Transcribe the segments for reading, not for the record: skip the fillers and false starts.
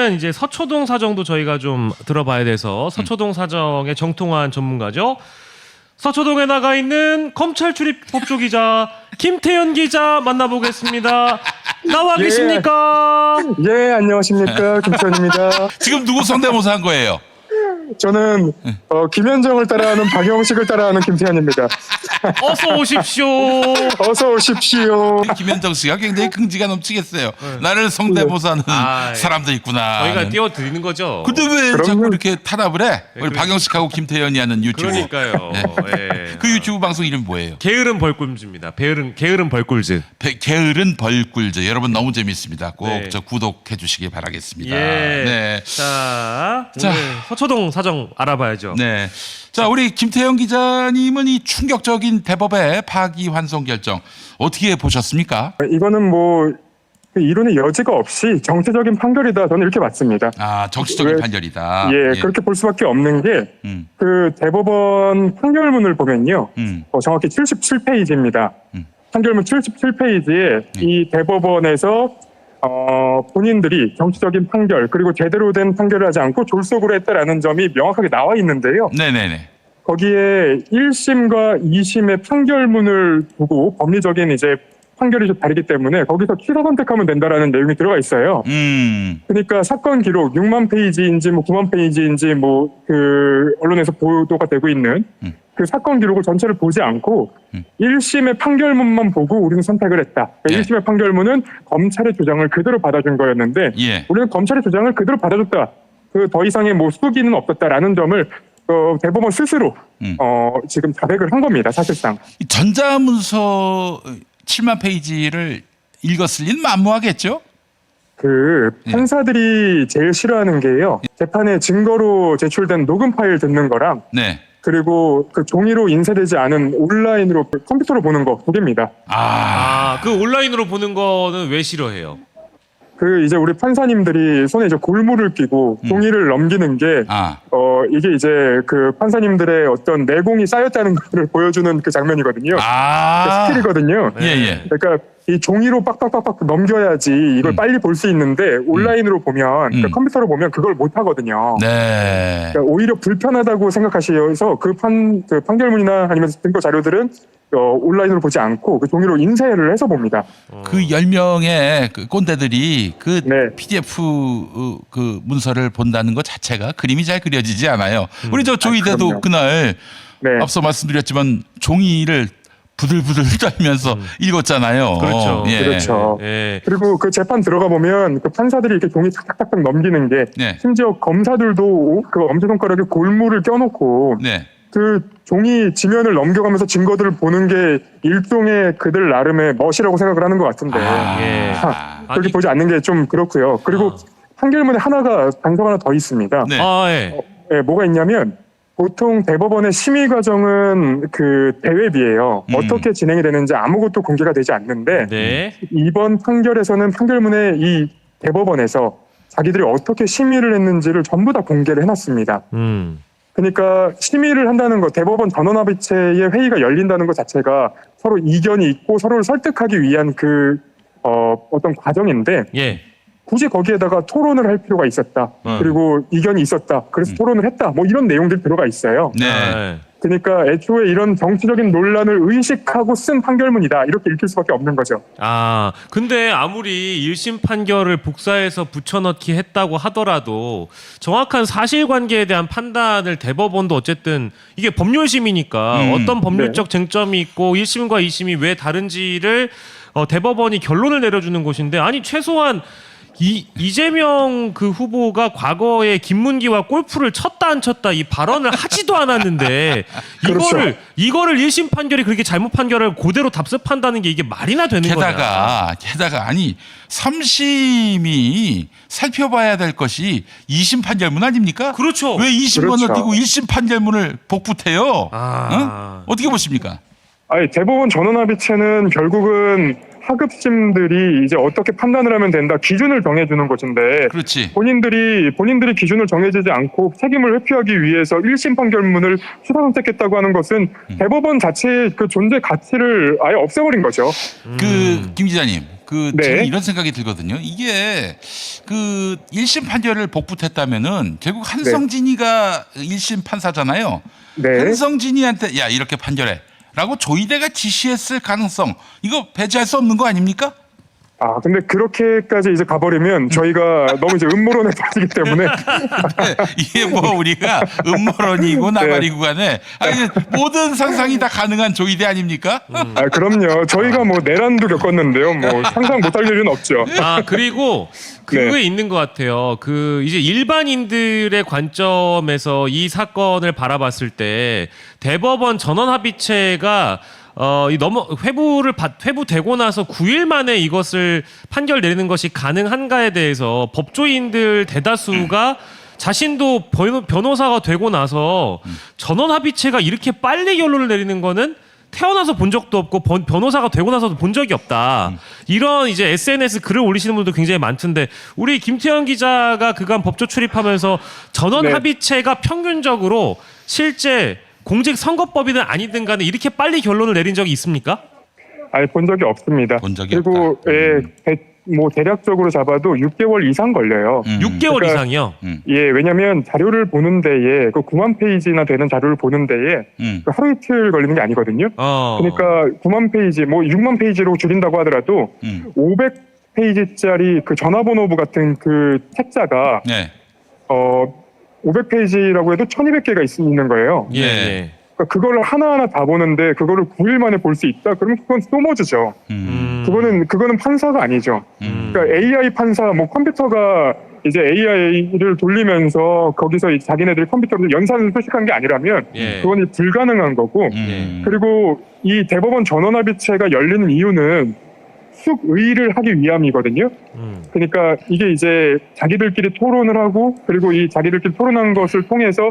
오늘은 이제 서초동 사정도 저희가 좀 들어봐야 돼서 서초동 사정의 정통한 전문가죠. 서초동에 나가 있는 검찰 출입 법조 기자 김태현 기자 만나보겠습니다. 나와 계십니까? 예, 안녕하십니까. 김태현입니다. 지금 누구 성대모사 한 거예요? 저는 김현정을 따라하는 박영식을 따라하는 김태현입니다. 어서 오십시오. 어서 오십시오. 김현정 씨가 굉장히 긍지가 넘치겠어요. 나를 성대모사하는 아, 사람도 있구나. 저희가 띄워드리는 거죠. 근데 왜 그럼요. 자꾸 이렇게 탄압을 해? 우리 박영식하고 김태현이 하는 유튜브. 그러니까요. 예. 그 유튜브 방송 이름 뭐예요? 게으른 벌꿀즈입니다. 게으른 벌꿀즈. 게으른 벌꿀즈. 여러분 너무 재밌습니다. 꼭 네. 저 구독해 주시기 바라겠습니다. 예. 네. 자, 자. 오늘 서초동 사정 알아봐야죠. 네. 자, 우리 김태형 기자님은 이 충격적인 대법의 파기환송 결정 어떻게 보셨습니까? 이거는 뭐 이론의 여지가 없이 정치적인 판결이다. 저는 이렇게 봤습니다. 아, 정치적인 왜- 판결이다. 예, 그렇게 볼 수밖에 없는 게 음. 그 대법원 판결문을 보면요. 음. 정확히 77페이지입니다. 판결문 77페이지에 이 대법원에서 본인들이 정치적인 판결 그리고 제대로 된 판결을 하지 않고 졸속으로 했다라는 점이 명확하게 나와 있는데요. 네네네. 거기에 1심과 2심의 판결문을 두고 법리적인 이제 판결이 좀 다르기 때문에 거기서 취소 선택하면 된다라는 내용이 들어가 있어요. 그러니까 사건 기록 6만 페이지인지 뭐 9만 페이지인지 뭐 그 언론에서 보도가 되고 있는 그 사건 기록을 전체를 보지 않고 1심의 판결문만 보고 우리는 선택을 했다. 예. 1심의 판결문은 검찰의 주장을 그대로 받아준 거였는데 예. 우리는 검찰의 주장을 그대로 받아줬다. 그 더 이상의 뭐 수기는 없었다라는 점을 대법원 스스로 지금 자백을 한 겁니다. 사실상. 이 전자문서 7만 페이지를 읽었을 리는 만무하겠죠? 그 판사들이 제일 싫어하는 게요. 재판에 증거로 제출된 녹음 파일 듣는 거랑 네. 그리고 그 종이로 인쇄되지 않은 온라인으로 컴퓨터로 보는 거 두 개입니다. 아, 그 온라인으로 보는 거는 왜 싫어해요? 그 이제 우리 판사님들이 손에 이제 골무를 끼고 종이를 넘기는 게 아. 이게 이제 그 판사님들의 어떤 내공이 쌓였다는 것을 보여주는 그 장면이거든요. 아. 그 스킬이거든요. 예, 예. 그러니까 이 종이로 빡빡빡빡 넘겨야지 이걸 빨리 볼 수 있는데 온라인으로 보면 그러니까 컴퓨터로 보면 그걸 못 하거든요. 네. 그러니까 오히려 불편하다고 생각하셔서 그 판결문이나 아니면 증거 자료들은 온라인으로 보지 않고 그 종이로 인쇄를 해서 봅니다. 그 10명의 그 꼰대들이 그 네. PDF 그 문서를 본다는 것 자체가 그림이 잘 그려지지 않아요. 우리 저 조이대도 그럼요. 그날 네. 앞서 말씀드렸지만 종이를 부들부들 떨면서 읽었잖아요. 그렇죠. 예. 그렇죠. 예. 그리고 그 재판 들어가 보면 그 판사들이 이렇게 종이 탁탁탁 넘기는 게 네. 심지어 검사들도 그 엄지손가락에 골무를 껴놓고 네. 그 종이 지면을 넘겨가면서 증거들을 보는 게 일종의 그들 나름의 멋이라고 생각을 하는 것 같은데 예. 그렇게 아니- 보지 않는 게 좀 그렇고요. 그리고 판결문에 단서가 하나 더 있습니다. 네. 아, 예. 뭐가 있냐면 보통 대법원의 심의 과정은 그 대회비예요. 어떻게 진행이 되는지 아무것도 공개가 되지 않는데 네. 이번 판결에서는 판결문에 이 대법원에서 자기들이 어떻게 심의를 했는지를 전부 다 공개를 해놨습니다. 그러니까 심의를 한다는 것, 대법원 전원합의체의 회의가 열린다는 것 자체가 서로 이견이 있고 서로를 설득하기 위한 그 어떤 과정인데 예. 굳이 거기에다가 토론을 할 필요가 있었다. 음. 그리고 이견이 있었다. 그래서 토론을 했다. 뭐 이런 내용들이 들어가 있어요. 네. 아, 그러니까 애초에 이런 정치적인 논란을 의식하고 쓴 판결문이다. 이렇게 읽힐 수밖에 없는 거죠. 아, 근데 아무리 1심 판결을 복사해서 붙여넣기 했다고 하더라도 정확한 사실관계에 대한 판단을 대법원도 어쨌든 이게 법률심이니까 어떤 법률적 쟁점이 있고 1심과 2심이 왜 다른지를 대법원이 결론을 내려주는 곳인데 아니 최소한 이재명 그 후보가 과거에 김문기와 골프를 쳤다 안 쳤다 이 발언을 하지도 않았는데 그렇죠. 이거를 1심 판결이 그렇게 잘못 판결을 그대로 답습한다는 게 이게 말이나 되는 거냐. 게다가 아니 3심이 살펴봐야 될 것이 2심 판결문 아닙니까? 그렇죠. 왜 2심문을 그렇죠. 띄고 1심 판결문을 복붙해요? 아. 어떻게 보십니까? 아니, 대법원 전원합의체는 결국은 하급심들이 이제 어떻게 판단을 하면 된다 기준을 정해주는 것인데 그렇지. 본인들이 기준을 정해지지 않고 책임을 회피하기 위해서 1심 판결문을 취소 선택했다고 하는 것은 대법원 자체의 그 존재 가치를 아예 없애버린 거죠. 그 김 기자님, 네. 저는 이런 생각이 들거든요. 이게 그 1심 판결을 복붙했다면은 결국 한성진이가 1심 판사잖아요. 네. 한성진이한테 야 이렇게 판결해라고 조이대가 지시했을 가능성 이거 배제할 수 없는 거 아닙니까? 아, 근데 그렇게까지 이제 가버리면 저희가 너무 이제 음모론에 빠지기 때문에 이게 뭐 우리가 음모론이고 나발이고 간에 아니 모든 상상이 다 가능한 조이대 아닙니까? 아, 그럼요. 저희가 뭐 내란도 겪었는데요. 뭐 상상 못할 일은 없죠. 아 그리고 그게 네. 있는 것 같아요. 그 이제 일반인들의 관점에서 이 사건을 바라봤을 때 대법원 전원 합의체가 이 회부되고 나서 9일 만에 이것을 판결 내리는 것이 가능한가에 대해서 법조인들 대다수가 자신도 변호사가 되고 나서 전원 합의체가 이렇게 빨리 결론을 내리는 거는 태어나서 본 적도 없고 변호사가 되고 나서도 본 적이 없다. 이런 이제 SNS 글을 올리시는 분들도 굉장히 많던데 우리 김태형 기자가 그간 법조 출입하면서 전원 네. 합의체가 평균적으로 실제 공직선거법이든 아니든 간에 이렇게 빨리 결론을 내린 적이 있습니까? 아니, 본 적이 없습니다. 본 적이 그리고 없다. 뭐 대략적으로 잡아도 6개월 이상 걸려요. 6개월 그러니까 이상이요? 예, 왜냐면 자료를 보는 데에 그 9만 페이지나 되는 자료를 보는 데에 그 하루 이틀 걸리는 게 아니거든요. 그러니까 9만 페이지, 뭐 6만 페이지로 줄인다고 하더라도 500페이지짜리 그 전화번호부 같은 그 책자가 네. 500페이지라고 해도 1200개가 있는 거예요. 예. 네. 예. 그러니까 그거를 하나하나 다 보는데 그거를 9일 만에 볼 수 있다? 그러면 그건 소모즈죠. 그거는 판사가 아니죠. 그러니까 AI 판사, 뭐 컴퓨터가 이제 AI를 돌리면서 거기서 자기네들이 컴퓨터로 연산을 표식한 게 아니라면 예. 그건 불가능한 거고. 그리고 이 대법원 전원합의체가 열리는 이유는 숙의를 하기 위함이거든요. 그러니까 이게 이제 자기들끼리 토론을 하고 그리고 이 자기들끼리 토론한 것을 통해서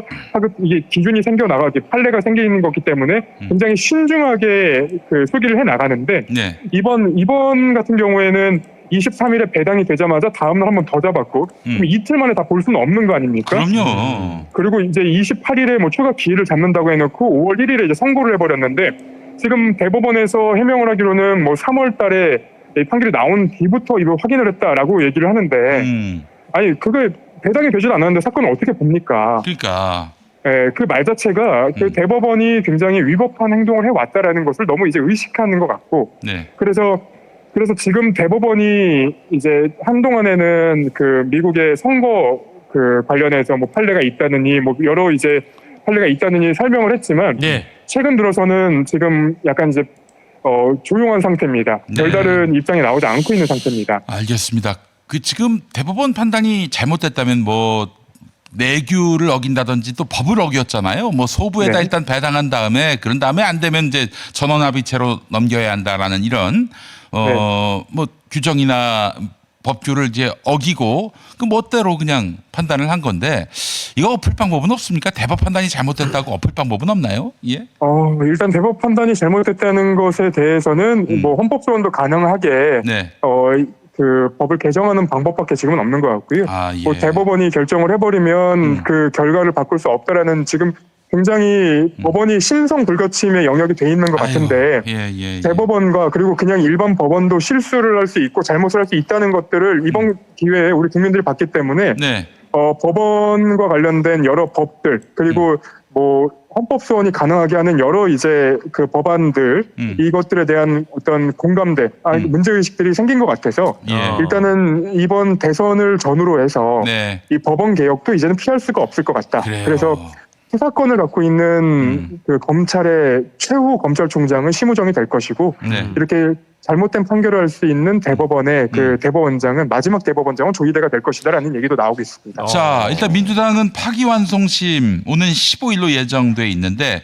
이게 기준이 생겨나가기 판례가 생기는 거기 때문에 굉장히 신중하게 그 소기를 해 나가는데 네. 이번 같은 경우에는 23일에 배당이 되자마자 다음날 한 번 더 잡았고 그럼 이틀 만에 다 볼 수는 없는 거 아닙니까? 그럼요. 그리고 이제 28일에 뭐 추가 기일을 잡는다고 해놓고 5월 1일에 이제 선고를 해버렸는데 지금 대법원에서 해명을 하기로는 뭐 3월 달에 판결이 나온 뒤부터 이거 확인을 했다라고 얘기를 하는데 아니 그게 배당이 되지도 않았는데 사건을 어떻게 봅니까? 그러니까 그 말 자체가 그 대법원이 굉장히 위법한 행동을 해왔다라는 것을 너무 이제 의식하는 것 같고 네. 그래서 지금 대법원이 이제 한동안에는 그 미국의 선거 그 관련해서 뭐 판례가 있다느니 뭐 여러 이제 판례가 있다느니 설명을 했지만 예. 최근 들어서는 지금 약간 이제 조용한 상태입니다. 네. 별다른 입장이 나오지 않고 있는 상태입니다. 알겠습니다. 그 지금 대법원 판단이 잘못됐다면 뭐 내규를 어긴다든지 또 법을 어겼잖아요. 뭐 소부에다 네. 일단 배당한 다음에 그런 다음에 안 되면 이제 전원합의체로 넘겨야 한다라는 이런 뭐 규정이나 법규를 이제 어기고 그 멋대로 그냥 판단을 한 건데 이거 엎을 방법은 없습니까? 대법 판단이 잘못됐다고 엎을 방법은 없나요? 예. 일단 대법 판단이 잘못됐다는 것에 대해서는 뭐 헌법 소원도 가능하게 네. 그 법을 개정하는 방법밖에 지금은 없는 것 같고요. 아, 예. 뭐 대법원이 결정을 해버리면 그 결과를 바꿀 수 없다라는 지금 굉장히 법원이 신성 불가침의 영역이 돼 있는 것 같은데 예. 대법원과 그리고 그냥 일반 법원도 실수를 할 수 있고 잘못을 할 수 있다는 것들을 이번 기회에 우리 국민들이 봤기 때문에 네. 법원과 관련된 여러 법들 그리고 뭐 헌법 소원이 가능하게 하는 여러 이제 그 법안들 이것들에 대한 어떤 공감대, 문제 의식들이 생긴 것 같아서 예. 일단은 이번 대선을 전후로 해서 네. 이 법원 개혁도 이제는 피할 수가 없을 것 같다. 그래요. 그래서 수사권을 갖고 있는 그 검찰의 최후 검찰총장은 심우정이 될 것이고 네. 이렇게 잘못된 판결을 할 수 있는 대법원의 그 대법원장은 마지막 대법원장은 조희대가 될 것이다라는 얘기도 나오고 있습니다. 자, 일단 민주당은 파기환송심 오는 15일로 예정돼 있는데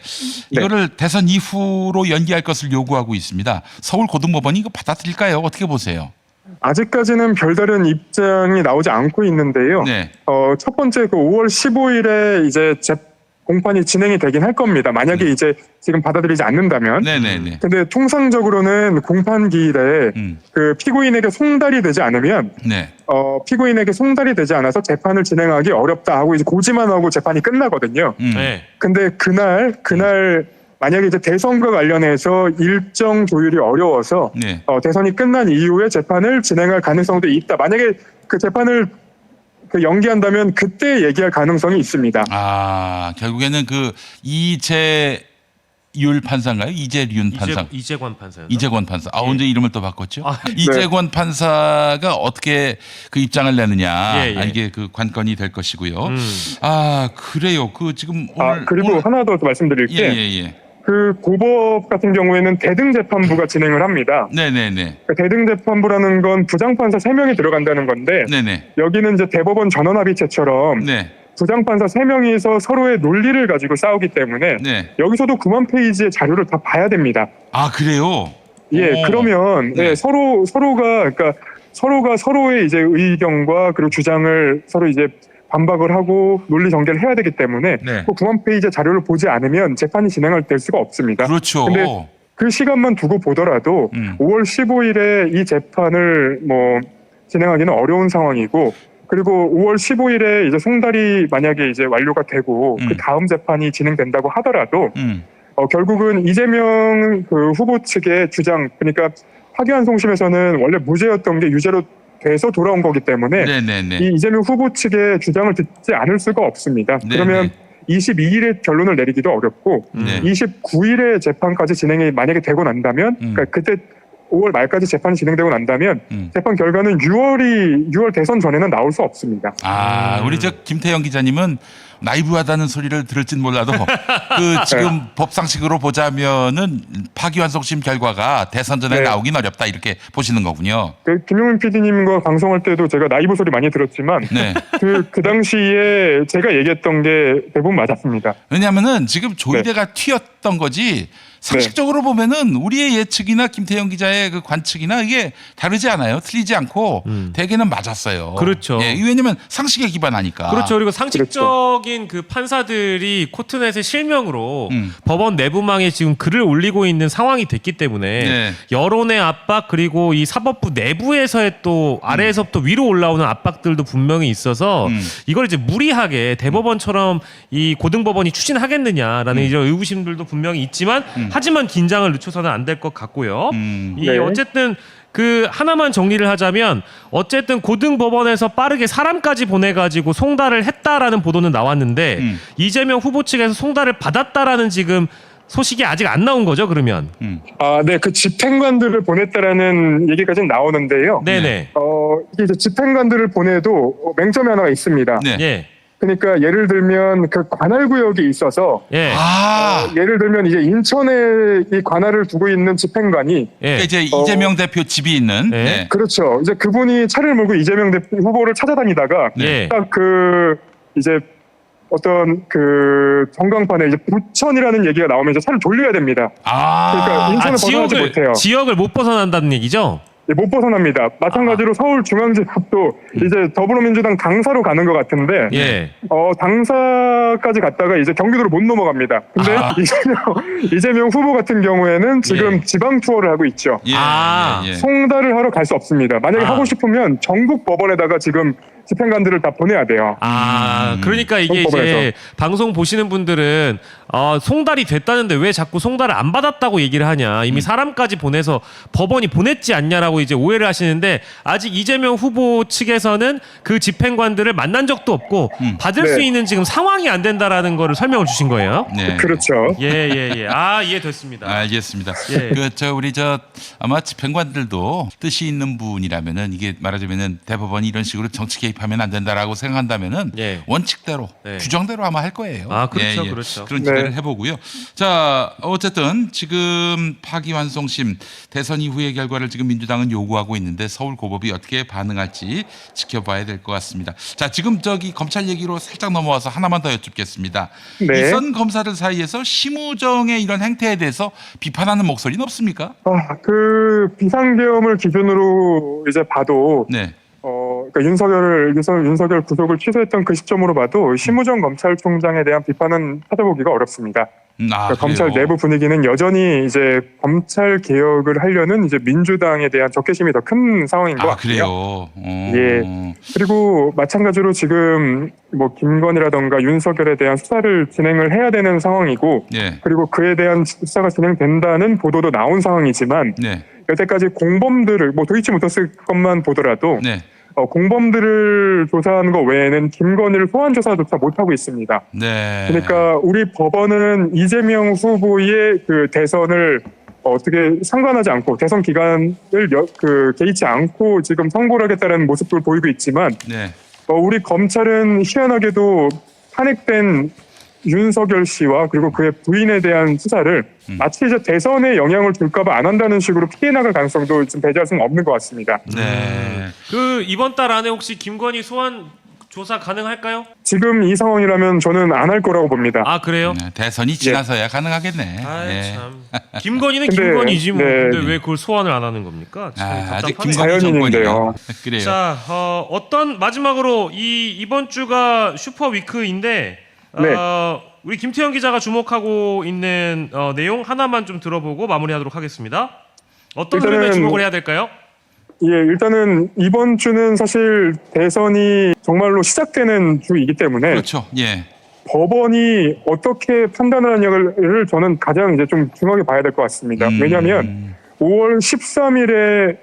이거를 대선 이후로 연기할 것을 요구하고 있습니다. 서울고등법원이 이거 받아들일까요? 어떻게 보세요? 아직까지는 별다른 입장이 나오지 않고 있는데요. 네. 첫 번째 그 5월 15일에 이제 공판이 진행이 되긴 할 겁니다. 만약에 이제 지금 받아들이지 않는다면. 네네네. 근데 통상적으로는 공판 기일에 그 피고인에게 송달이 되지 않으면 네. 피고인에게 송달이 되지 않아서 재판을 진행하기 어렵다 하고 이제 고지만 하고 재판이 끝나거든요. 네. 근데 그날 만약에 이제 대선과 관련해서 일정 조율이 어려워서 네. 대선이 끝난 이후에 재판을 진행할 가능성도 있다. 만약에 그 재판을 연기한다면 그때 얘기할 가능성이 있습니다. 아, 결국에는 그 이재율 판사인가요? 이재륜 판사. 이재관 판사요. 이재권 판사. 아, 언제 이름을 또 바꿨죠? 아, 이재권 판사가 어떻게 그 입장을 내느냐. 예, 예. 아, 이게 그 관건이 될 것이고요. 아, 그래요. 그 지금 오늘 그리고 오늘, 하나 더 말씀드릴 게 예. 그 고법 같은 경우에는 대등재판부가 진행을 합니다. 네네네. 대등재판부라는 건 부장판사 3명이 들어간다는 건데 네네. 여기는 이제 대법원 전원합의체처럼 네. 부장판사 3명이서 서로의 논리를 가지고 싸우기 때문에 네. 여기서도 9만 페이지의 자료를 다 봐야 됩니다. 아, 그래요? 예, 오. 그러면 네. 서로가 서로의 이제 의견과 그리고 주장을 서로 이제 반박을 하고 논리 전개를 해야 되기 때문에 네. 그 9만 페이지의 자료를 보지 않으면 재판이 될 수가 없습니다. 그렇죠. 근데 그 시간만 두고 보더라도 5월 15일에 이 재판을 진행하기는 어려운 상황이고 그리고 5월 15일에 이제 송달이 만약에 이제 완료가 되고 그 다음 재판이 진행된다고 하더라도 결국은 이재명 그 후보 측의 주장 그러니까 파기환송심에서는 원래 무죄였던 게 유죄로 돼서 돌아온 거기 때문에 네네네. 이 이재명 후보 측의 주장을 듣지 않을 수가 없습니다. 네네. 그러면 22일에 결론을 내리기도 어렵고 네. 29일에 재판까지 진행이 만약에 되고 난다면 그러니까 그때 5월 말까지 재판이 진행되고 난다면 재판 결과는 6월 대선 전에는 나올 수 없습니다. 아, 우리 저 김태형 기자님은 나이브하다는 소리를 들을진 몰라도 그 지금 법상식으로 보자면은 파기환송심 결과가 대선 전에 네. 나오긴 어렵다 이렇게 보시는 거군요. 김용민 PD님과 방송할 때도 제가 나이브 소리 많이 들었지만 네. 그 당시에 제가 얘기했던 게 대부분 맞았습니다. 왜냐하면은 지금 조이대가 튀었던 거지 상식적으로 보면은 우리의 예측이나 김태형 기자의 그 관측이나 이게 다르지 않아요. 틀리지 않고 대개는 맞았어요. 그렇죠. 예, 왜냐면 상식에 기반하니까. 그렇죠. 그리고 상식적인 그 판사들이 코트넷의 실명으로 법원 내부망에 지금 글을 올리고 있는 상황이 됐기 때문에 네. 여론의 압박 그리고 이 사법부 내부에서의 또 아래에서부터 위로 올라오는 압박들도 분명히 있어서 이걸 이제 무리하게 대법원처럼 이 고등법원이 추진하겠느냐라는 이런 의구심들도 분명히 있지만 하지만 긴장을 늦춰서는 안 될 것 같고요. 네. 어쨌든 그 하나만 정리를 하자면 어쨌든 고등법원에서 빠르게 사람까지 보내가지고 송달을 했다라는 보도는 나왔는데 이재명 후보 측에서 송달을 받았다라는 지금 소식이 아직 안 나온 거죠, 그러면? 네, 그 집행관들을 보냈다라는 얘기까지는 나오는데요. 네네. 이게 이제 집행관들을 보내도 맹점이 하나가 있습니다. 네. 예. 그러니까 예를 들면 그 관할 구역이 있어서 예. 예를 들면 이제 인천에 이 관할을 두고 있는 집행관이 예. 그러니까 이제 이재명 대표 집이 있는. 네. 네. 그렇죠. 이제 그분이 차를 몰고 이재명 후보를 찾아다니다가 네. 딱 이제 어떤 그 전광판에 이제 부천이라는 얘기가 나오면 이제 차를 돌려야 됩니다. 그러니까 인천을 벗어나지 못해요. 지역을 못 벗어난다는 얘기죠? 못 벗어납니다. 마찬가지로 서울중앙지법도 이제 더불어민주당 당사로 가는 것 같은데 예. 당사까지 갔다가 이제 경기도로 못 넘어갑니다. 근데 이재명 후보 같은 경우에는 지금 예. 지방 투어를 하고 있죠. 예. 예. 송달을 하러 갈 수 없습니다. 만약에 하고 싶으면 전국 법원에다가 지금 집행관들을 다 보내야 돼요. 그러니까 이게 이제 방송 보시는 분들은 송달이 됐다는데 왜 자꾸 송달을 안 받았다고 얘기를 하냐. 이미 사람까지 보내서 법원이 보냈지 않냐라고 이제 오해를 하시는데 아직 이재명 후보 측에서는 그 집행관들을 만난 적도 없고 받을 네. 수 있는 지금 상황이 안 된다라는 거를 설명을 주신 거예요. 네. 그렇죠. 예. 이해됐습니다. 알겠습니다. 예. 우리 아마 집행관들도 뜻이 있는 분이라면은 이게 말하자면은 대법원이 이런 식으로 정치 개입하면 안 된다라고 생각한다면은 예. 원칙대로 네. 규정대로 아마 할 거예요. 그렇죠, 그렇죠. 그런 네. 기대를 해보고요. 자, 어쨌든 지금 파기환송심 대선 이후의 결과를 지금 민주당은 요구하고 있는데 서울고법이 어떻게 반응할지 지켜봐야 될 것 같습니다. 자, 지금 검찰 얘기로 살짝 넘어와서 하나만 더 여쭙겠습니다. 네. 이선 검사들 사이에서 심우정의 이런 행태에 대해서 비판하는 목소리는 없습니까? 그 비상계엄을 기준으로 이제 봐도 네. 그러니까 윤석열 구속을 취소했던 그 시점으로 봐도 심우정 검찰총장에 대한 비판은 찾아보기가 어렵습니다. 아, 검찰 그래요? 내부 분위기는 여전히 이제 검찰 개혁을 하려는 이제 민주당에 대한 적개심이 더 큰 상황인 것 아, 같고요. 그래요? 예. 그리고 마찬가지로 지금 뭐 김건희라던가 윤석열에 대한 수사를 진행을 해야 되는 상황이고, 네. 그리고 그에 대한 수사가 진행된다는 보도도 나온 상황이지만, 네. 여태까지 공범들을 뭐 도이치모터스 것만 보더라도 네. 공범들을 조사하는 것 외에는 김건희를 소환 조사조차 못하고 있습니다. 네. 그러니까 우리 법원은 이재명 후보의 그 대선을 어떻게 상관하지 않고 대선 기간을 개의치 않고 지금 선고를 하겠다는 모습을 보이고 있지만, 네. 우리 검찰은 희한하게도 탄핵된 윤석열 씨와 그리고 그의 부인에 대한 수사를 마치 이제 대선에 영향을 줄까봐 안 한다는 식으로 피해 나갈 가능성도 좀 배제할 수는 없는 것 같습니다. 네. 그 이번 달 안에 혹시 김건희 소환 조사 가능할까요? 지금 이 상황이라면 저는 안 할 거라고 봅니다. 아 그래요? 네, 대선이 지나서야 가능하겠네. 아 예. 참. 김건희는 근데, 김건희지 뭐. 네. 근데 왜 그걸 소환을 안 하는 겁니까? 참 아직 답답하네요. 김건희 자연인인데요. 정권이요. 그래요. 자, 어떤 마지막으로 이번 주가 슈퍼 위크인데 네. 우리 김태형 기자가 주목하고 있는 내용 하나만 좀 들어보고 마무리하도록 하겠습니다. 어떤 일단은- 흐름에 주목을 해야 될까요? 예, 일단은 이번 주는 사실 대선이 정말로 시작되는 주이기 때문에 그렇죠. 예. 법원이 어떻게 판단을 하냐를 저는 가장 이제 좀 중요하게 봐야 될 것 같습니다. 왜냐하면 5월 13일에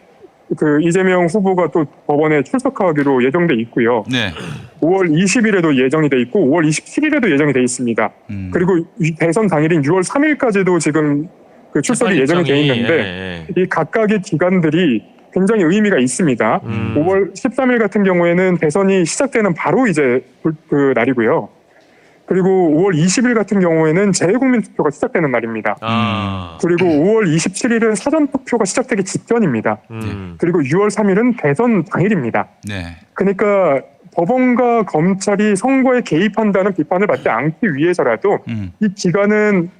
그 이재명 후보가 또 법원에 출석하기로 예정돼 있고요. 네. 5월 20일에도 예정이 돼 있고 5월 27일에도 예정이 돼 있습니다. 그리고 이 대선 당일인 6월 3일까지도 지금 그 출석이 예정이 돼 있는데 이 각각의 기간들이 굉장히 의미가 있습니다. 5월 13일 같은 경우에는 대선이 시작되는 바로 이제 그 날이고요. 그리고 5월 20일 같은 경우에는 재외국민 투표가 시작되는 날입니다. 아, 그리고 5월 27일은 사전 투표가 시작되기 직전입니다. 그리고 6월 3일은 대선 당일입니다. 네. 그러니까 법원과 검찰이 선거에 개입한다는 비판을 받지 않기 위해서라도 이 기간은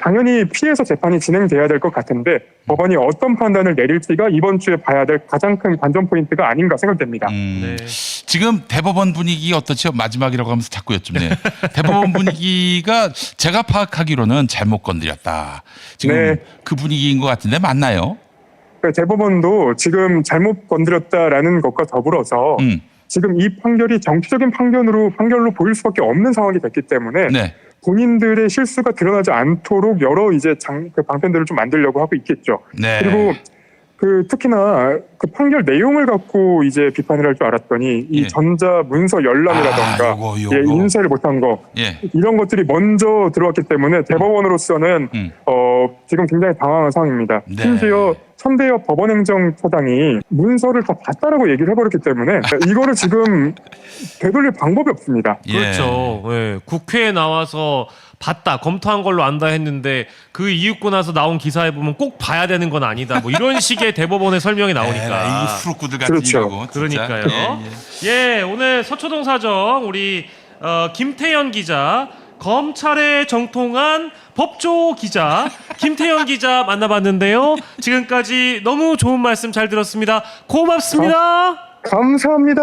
당연히 피해서 재판이 진행돼야 될 것 같은데 법원이 어떤 판단을 내릴지가 이번 주에 봐야 될 가장 큰 관전 포인트가 아닌가 생각됩니다. 네. 지금 대법원 분위기 어떻죠? 마지막이라고 하면서 자꾸 여쭙네. 대법원 분위기가 제가 파악하기로는 잘못 건드렸다. 지금 네. 그 분위기인 것 같은데 맞나요? 그러니까 대법원도 지금 잘못 건드렸다라는 것과 더불어서 지금 이 판결이 정치적인 판결로 보일 수밖에 없는 상황이 됐기 때문에 네. 본인들의 실수가 드러나지 않도록 여러 이제 그 방편들을 좀 만들려고 하고 있겠죠. 네. 그리고 특히나 그 판결 내용을 갖고 이제 비판을 할 줄 알았더니 이 예. 전자 문서 열람이라던가 요거. 예, 인쇄를 못한 거 예. 이런 것들이 먼저 들어왔기 때문에 대법원으로서는 지금 굉장히 당황한 상황입니다. 네. 심지어 천대엽 법원행정처장이 문서를 다 봤다라고 얘기를 해버렸기 때문에 이거를 지금 되돌릴 방법이 없습니다. 예. 그렇죠. 예. 국회에 나와서 봤다, 검토한 걸로 안다 했는데 그 이윽고 나서 나온 기사에 보면 꼭 봐야 되는 건 아니다. 뭐 이런 식의 대법원의 설명이 나오니까. 이 후루꾸들 같은 그렇죠. 이라고. 진짜. 그러니까요. 예, 예. 예, 오늘 서초동 사정 우리 김태현 기자, 검찰에 정통한 법조 기자 김태현 기자 만나봤는데요. 지금까지 너무 좋은 말씀 잘 들었습니다. 고맙습니다. 감사합니다.